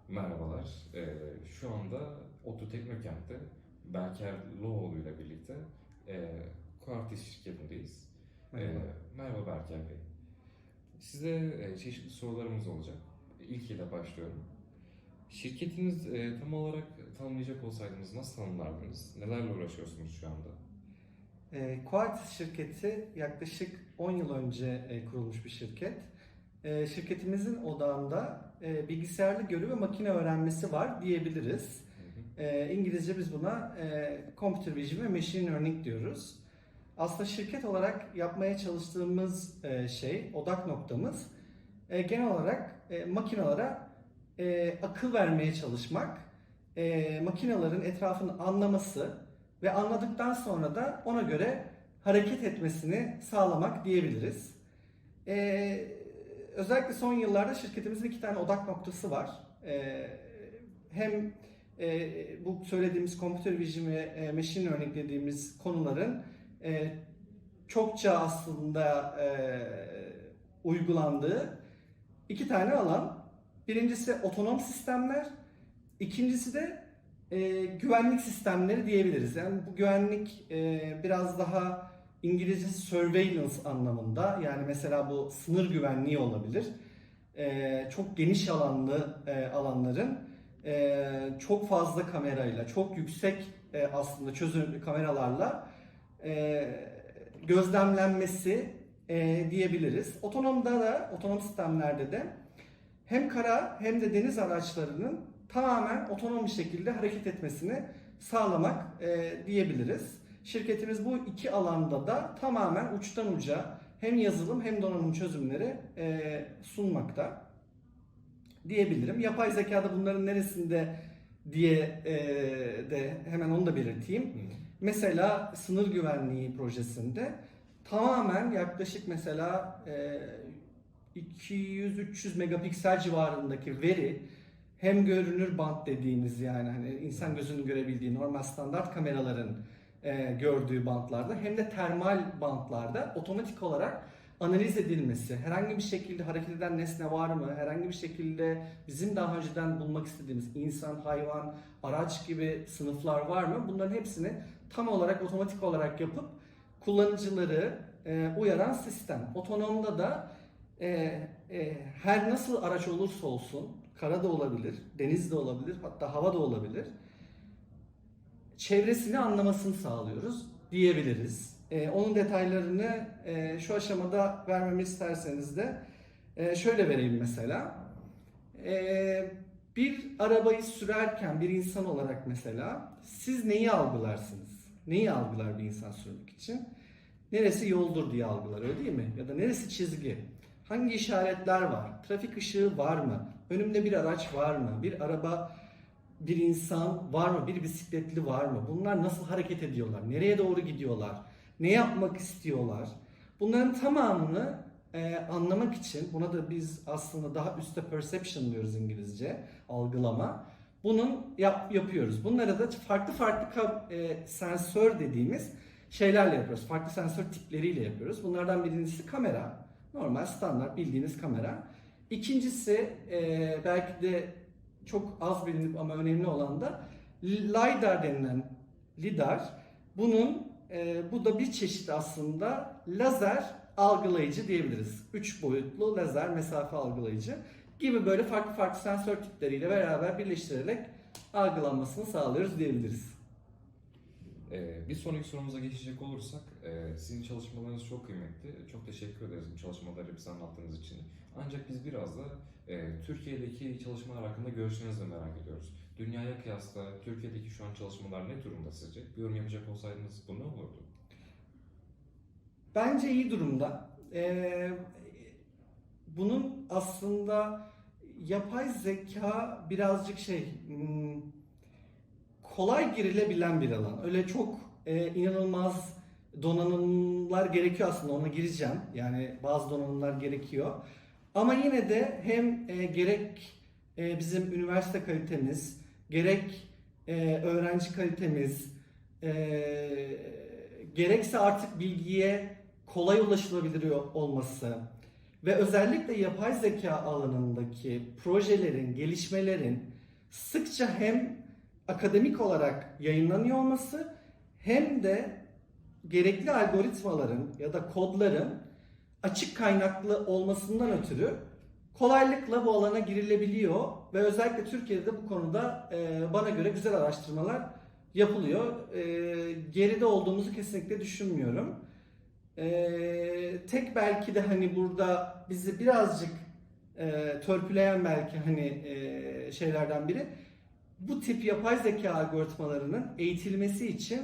Merhabalar. Şu anda ODTÜ Teknokent'te Berker Loğlu ile birlikte Quartis şirketindeyiz. Merhaba. Merhaba Berker Bey. Size çeşitli sorularımız olacak. İlkiyle başlıyorum. Şirketiniz tam olarak tanımlayacak olsaydınız nasıl tanımlardınız? Nelerle uğraşıyorsunuz şu anda? Quartis şirketi yaklaşık 10 yıl önce kurulmuş bir şirket. Şirketimizin odağında bilgisayarlı görü ve makine öğrenmesi var diyebiliriz. İngilizce biz buna Computer Vision ve Machine Learning diyoruz. Aslında şirket olarak yapmaya çalıştığımız odak noktamız genel olarak makinalara akıl vermeye çalışmak, makinelerin etrafını anlaması ve anladıktan sonra da ona göre hareket etmesini sağlamak diyebiliriz. Özellikle son yıllarda şirketimizin 2 tane odak noktası var. Hem bu söylediğimiz computer vision ve machine learning dediğimiz konuların çokça aslında uygulandığı iki tane alan. Birincisi otonom sistemler, ikincisi de güvenlik sistemleri diyebiliriz. Yani bu güvenlik biraz daha İngilizcesi surveillance anlamında. Yani mesela bu sınır güvenliği olabilir. Çok geniş alanlı alanların çok fazla kamerayla, çok yüksek aslında çözünürlü kameralarla gözlemlenmesi diyebiliriz. Otonom sistemlerde de hem kara hem de deniz araçlarının tamamen otonom bir şekilde hareket etmesini sağlamak diyebiliriz. Şirketimiz bu iki alanda da tamamen uçtan uca hem yazılım hem donanım çözümleri sunmakta diyebilirim. Yapay zekada bunların neresinde diye de hemen onu da belirteyim. Mesela sınır güvenliği projesinde tamamen yaklaşık mesela 200-300 megapiksel civarındaki veri hem görünür bant dediğimiz yani hani insan gözünün görebildiği normal standart kameraların gördüğü bantlarda hem de termal bantlarda otomatik olarak analiz edilmesi, herhangi bir şekilde hareket eden nesne var mı, herhangi bir şekilde bizim daha önceden bulmak istediğimiz insan, hayvan, araç gibi sınıflar var mı? Bunların hepsini tam olarak otomatik olarak yapıp kullanıcıları uyaran sistem. Otonomda da her nasıl araç olursa olsun, kara da olabilir, deniz de olabilir, hatta hava da olabilir, çevresini anlamasını sağlıyoruz diyebiliriz. Onun detaylarını şu aşamada vermemi isterseniz de şöyle vereyim mesela. Bir arabayı sürerken bir insan olarak mesela siz neyi algılarsınız? Neyi algılar bir insan sürmek için? Neresi yoldur diye algılar, öyle değil mi? Ya da neresi çizgi? Hangi işaretler var? Trafik ışığı var mı? Önümde bir araç var mı? Bir araba, bir insan var mı? Bir bisikletli var mı? Bunlar nasıl hareket ediyorlar? Nereye doğru gidiyorlar? Ne yapmak istiyorlar? Bunların tamamını anlamak için, buna da biz aslında daha üstte perception diyoruz İngilizce, algılama. Bunun yapıyoruz. Bunları da farklı sensör dediğimiz şeylerle yapıyoruz. Farklı sensör tipleriyle yapıyoruz. Bunlardan birincisi kamera. Normal, standart bildiğiniz kamera. İkincisi belki de çok az bilinip ama önemli olan da LiDAR denilen lidar. Bu da bir çeşit aslında lazer algılayıcı diyebiliriz. 3 boyutlu lazer mesafe algılayıcı gibi böyle farklı sensör tipleriyle beraber birleştirerek algılanmasını sağlıyoruz diyebiliriz. Bir sonraki sorumuza geçecek olursak, sizin çalışmalarınız çok kıymetli. Çok teşekkür ederiz bu çalışmaları bize anlattığınız için. Ancak biz biraz da Türkiye'deki çalışmalar hakkında görüşlerinizi de merak ediyoruz. Dünyaya kıyasla Türkiye'deki şu an çalışmalar ne durumda sizce? Bir yorum yapacak olsaydınız bu ne olurdu? Bence iyi durumda. Bunun aslında yapay zeka birazcık kolay girilebilen bir alan. Öyle çok inanılmaz donanımlar gerekiyor aslında, ona gireceğim. Yani bazı donanımlar gerekiyor. Ama yine de hem gerek bizim üniversite kalitemiz, gerek öğrenci kalitemiz, gerekse artık bilgiye kolay ulaşılabilir olması ve özellikle yapay zeka alanındaki projelerin, gelişmelerin sıkça hem akademik olarak yayınlanıyor olması hem de gerekli algoritmaların ya da kodların açık kaynaklı olmasından ötürü kolaylıkla bu alana girilebiliyor ve özellikle Türkiye'de bu konuda bana göre güzel araştırmalar yapılıyor. Geride olduğumuzu kesinlikle düşünmüyorum. Tek belki de hani burada bizi birazcık törpüleyen belki hani şeylerden biri, bu tip yapay zeka algoritmalarının eğitilmesi için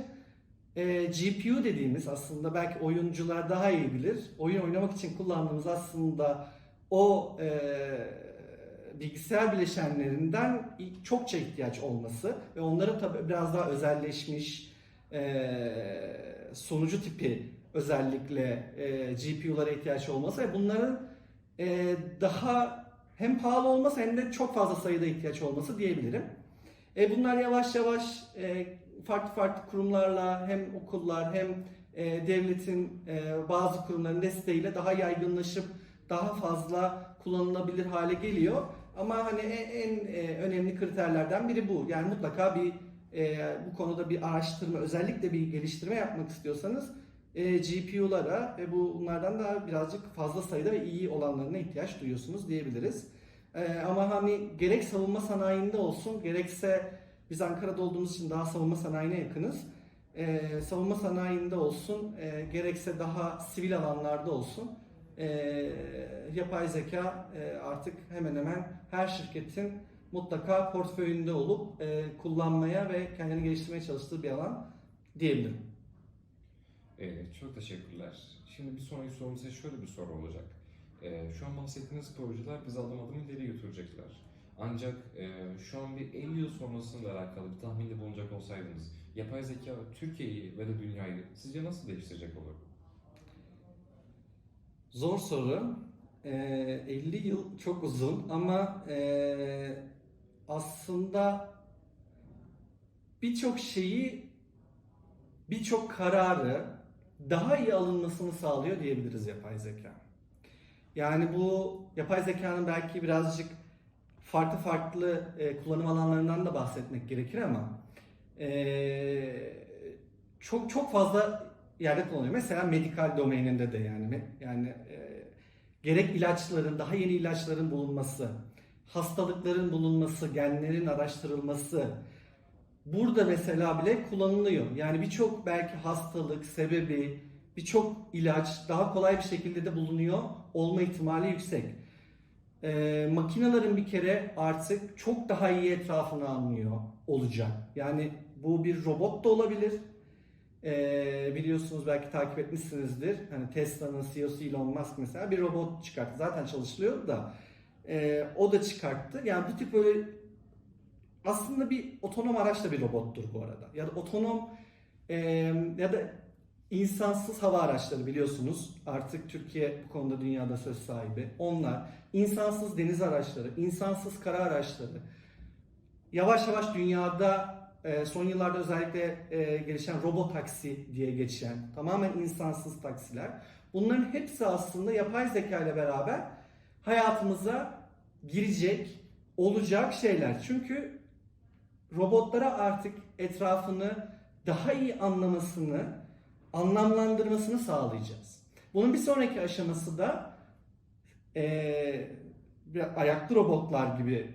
GPU dediğimiz, aslında belki oyuncular daha iyi bilir, oyun oynamak için kullandığımız aslında o bilgisayar bileşenlerinden çokça ihtiyaç olması ve onların tabii biraz daha özelleşmiş sonucu tipi özellikle GPU'lara ihtiyaç olması ve bunların daha hem pahalı olması hem de çok fazla sayıda ihtiyaç olması diyebilirim. Bunlar yavaş yavaş farklı farklı kurumlarla hem okullar hem devletin bazı kurumların desteğiyle daha yaygınlaşıp daha fazla kullanılabilir hale geliyor. Ama hani en önemli kriterlerden biri bu. Yani mutlaka bu konuda bir araştırma, özellikle bir geliştirme yapmak istiyorsanız GPU'lara ve bunlardan da birazcık fazla sayıda ve iyi olanlarına ihtiyaç duyuyorsunuz diyebiliriz. Ama hani gerek savunma sanayinde olsun, gerekse biz Ankara'da olduğumuz için daha savunma sanayine yakınız. Savunma sanayinde olsun, gerekse daha sivil alanlarda olsun, yapay zeka artık hemen hemen her şirketin mutlaka portföyünde olup kullanmaya ve kendini geliştirmeye çalıştığı bir alan diyebilirim. Çok teşekkürler. Şimdi bir sonraki sorumuz size şöyle bir soru olacak. Şu an bahsettiğiniz projeler bizi adım adım ileri götürecekler. Ancak şu an bir 50 yıl sonrasıyla alakalı bir tahminde bulunacak olsaydınız, yapay zeka Türkiye'yi ve de dünyayı sizce nasıl değiştirecek olur? Zor soru. 50 yıl çok uzun ama aslında birçok şeyi, birçok kararı daha iyi alınmasını sağlıyor diyebiliriz yapay zeka. Yani bu yapay zekanın belki birazcık farklı farklı kullanım alanlarından da bahsetmek gerekir ama çok çok fazla yerde kullanılıyor. Mesela medikal domaininde de yani gerek ilaçların, daha yeni ilaçların bulunması, hastalıkların bulunması, genlerin araştırılması burada mesela bile kullanılıyor. Yani birçok belki hastalık sebebi, birçok ilaç daha kolay bir şekilde de bulunuyor olma ihtimali yüksek. Makinelerin bir kere artık çok daha iyi etrafını anlıyor olacak. Yani bu bir robot da olabilir. Biliyorsunuz belki takip etmişsinizdir. Hani Tesla'nın CEO'su Elon Musk mesela bir robot çıkarttı. Zaten çalışılıyor da o da çıkarttı. Yani bu tip böyle aslında bir otonom araç da bir robottur bu arada. Ya da otonom ya da insansız hava araçları biliyorsunuz. Artık Türkiye bu konuda dünyada söz sahibi. Onlar insansız deniz araçları, insansız kara araçları. Yavaş yavaş dünyada son yıllarda özellikle gelişen robotaksi diye geçen tamamen insansız taksiler. Bunların hepsi aslında yapay zeka ile beraber hayatımıza girecek, olacak şeyler. Çünkü robotlara artık etrafını daha iyi anlamasını, anlamlandırmasını sağlayacağız. Bunun bir sonraki aşaması da ayaklı robotlar gibi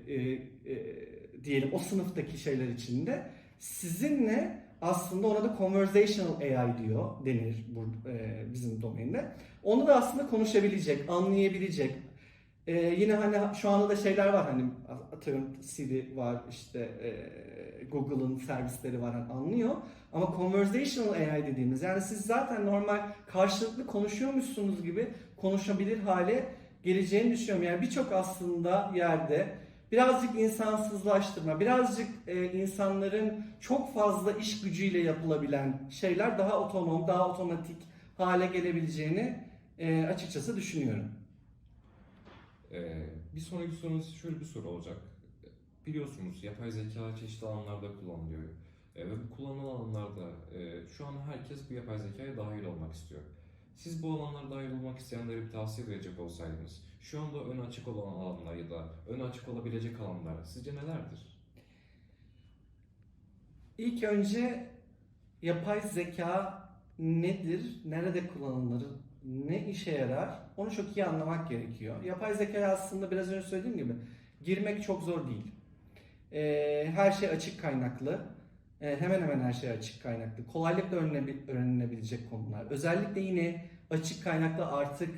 diyelim o sınıftaki şeyler içinde sizinle aslında ona da conversational AI denir bizim domainde. Onu da aslında konuşabilecek, anlayabilecek. Yine hani şu anda da şeyler var hani atıyorum Siri var işte Google'ın servisleri var hani anlıyor. Ama conversational AI dediğimiz yani siz zaten normal karşılıklı konuşuyormuşsunuz gibi konuşabilir hale geleceğini düşünüyorum. Yani birçok aslında yerde birazcık insansızlaştırma, birazcık insanların çok fazla iş gücüyle yapılabilen şeyler daha otonom, daha otomatik hale gelebileceğini açıkçası düşünüyorum. Bir sonraki sorunuz şöyle bir soru olacak. Biliyorsunuz yapay zeka çeşitli alanlarda kullanılıyor. Ve bu kullanılan alanlarda şu an herkes bu yapay zekaya dahil olmak istiyor. Siz bu alanlara dahil olmak isteyenlere bir tavsiye verecek olsaydınız, şu anda ön açık olan alanlar ya da ön açık olabilecek alanlar sizce nelerdir? İlk önce yapay zeka nedir, nerede kullanılır, ne işe yarar onu çok iyi anlamak gerekiyor. Yapay zekaya aslında biraz önce söylediğim gibi girmek çok zor değil. Her şey açık kaynaklı. Hemen hemen her şey açık kaynaklı. Kolaylıkla öğrenilebilecek konular. Özellikle yine açık kaynaklı artık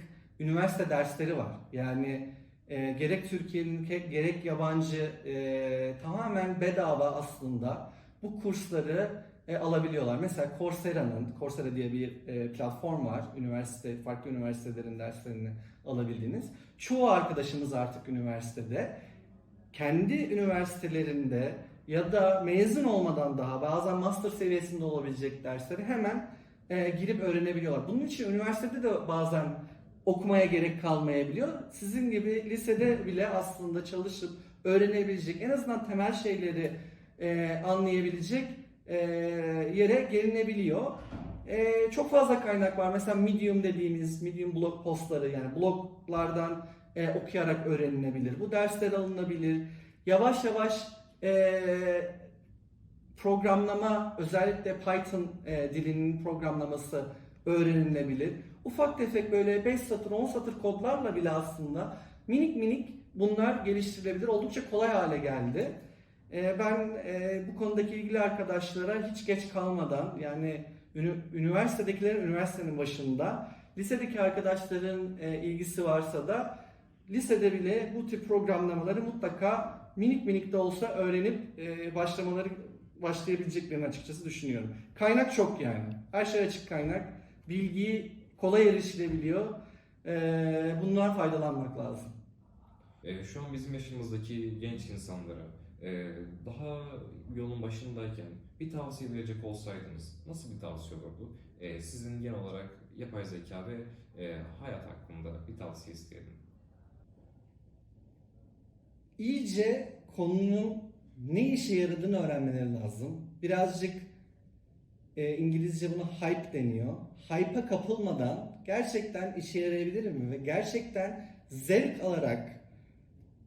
üniversite dersleri var. Yani gerek Türkiye'nin gerek yabancı tamamen bedava aslında bu kursları alabiliyorlar. Mesela Coursera diye bir platform var. Farklı üniversitelerin derslerini alabildiğiniz. Çoğu arkadaşımız artık üniversitede kendi üniversitelerinde ya da mezun olmadan daha bazen master seviyesinde olabilecek dersleri hemen girip öğrenebiliyorlar. Bunun için üniversitede de bazen okumaya gerek kalmayabiliyor. Sizin gibi lisede bile aslında çalışıp öğrenebilecek en azından temel şeyleri anlayabilecek yere gelinebiliyor. Çok fazla kaynak var. Mesela Medium dediğimiz Medium blog postları, yani bloglardan okuyarak öğrenilebilir. Bu dersler alınabilir. Yavaş yavaş programlama, özellikle Python dilinin programlaması öğrenilebilir. Ufak tefek böyle 5 satır 10 satır kodlarla bile aslında minik minik bunlar geliştirilebilir. Oldukça kolay hale geldi. Ben bu konudaki ilgili arkadaşlara hiç geç kalmadan, yani üniversitedekilerin üniversitenin başında, lisedeki arkadaşların ilgisi varsa da lisede bile bu tip programlamaları mutlaka minik minik de olsa öğrenip başlayabileceklerini açıkçası düşünüyorum. Kaynak çok yani. Her şey açık kaynak. Bilgi kolay erişilebiliyor. Bundan faydalanmak lazım. Şu an bizim yaşımızdaki genç insanlara daha yolun başındayken bir tavsiye verecek olsaydınız nasıl bir tavsiye olurdu? Sizin genel olarak yapay zeka ve hayat hakkında bir tavsiye isteyelim. İyice konunun ne işe yaradığını öğrenmeleri lazım. Birazcık İngilizce buna hype deniyor. Hype'a kapılmadan gerçekten işe yarayabilir mi ve gerçekten zevk alarak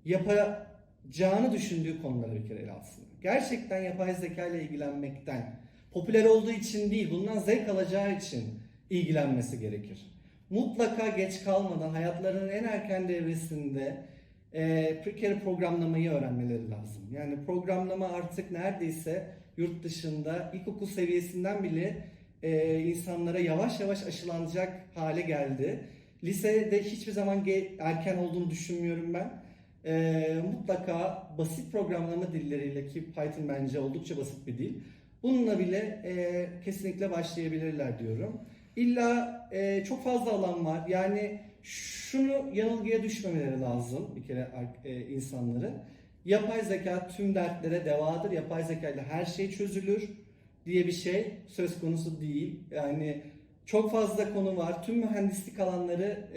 yapacağını düşündüğü konuları bir kere ele alsın. Gerçekten yapay zeka ile ilgilenmekten, popüler olduğu için değil, bundan zevk alacağı için ilgilenmesi gerekir. Mutlaka geç kalmadan hayatlarının en erken devresinde bir kere programlamayı öğrenmeleri lazım. Yani programlama artık neredeyse yurt dışında ilkokul seviyesinden bile insanlara yavaş yavaş aşılanacak hale geldi. Lisede hiçbir zaman erken olduğunu düşünmüyorum ben. Mutlaka basit programlama dilleriyle, ki Python bence oldukça basit bir dil, bununla bile kesinlikle başlayabilirler diyorum. İlla çok fazla alan var. Yani şunu yanılgıya düşmemeleri lazım bir kere insanların. Yapay zeka tüm dertlere devadır. Yapay zeka ile her şey çözülür diye bir şey söz konusu değil. Yani çok fazla konu var. Tüm mühendislik alanları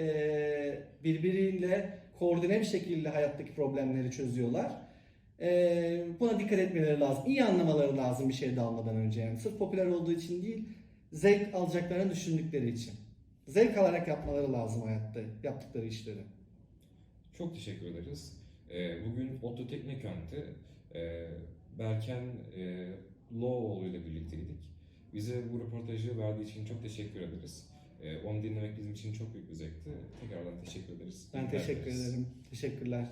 birbiriyle koordine bir şekilde hayattaki problemleri çözüyorlar. Buna dikkat etmeleri lazım. İyi anlamaları lazım bir şey almadan önce. Yani sırf popüler olduğu için değil, zevk alacaklarını düşündükleri için. Zevk alarak yapmaları lazım hayatta yaptıkları işleri. Çok teşekkür ederiz. Bugün ODTÜ Teknokent'te Berken Loğoğlu ile birlikteydik. Bize bu röportajı verdiği için çok teşekkür ederiz. Onu dinlemek bizim için çok büyük bir zevkti. Tekrardan teşekkür ederiz. Ben teşekkür ederim. Teşekkürler.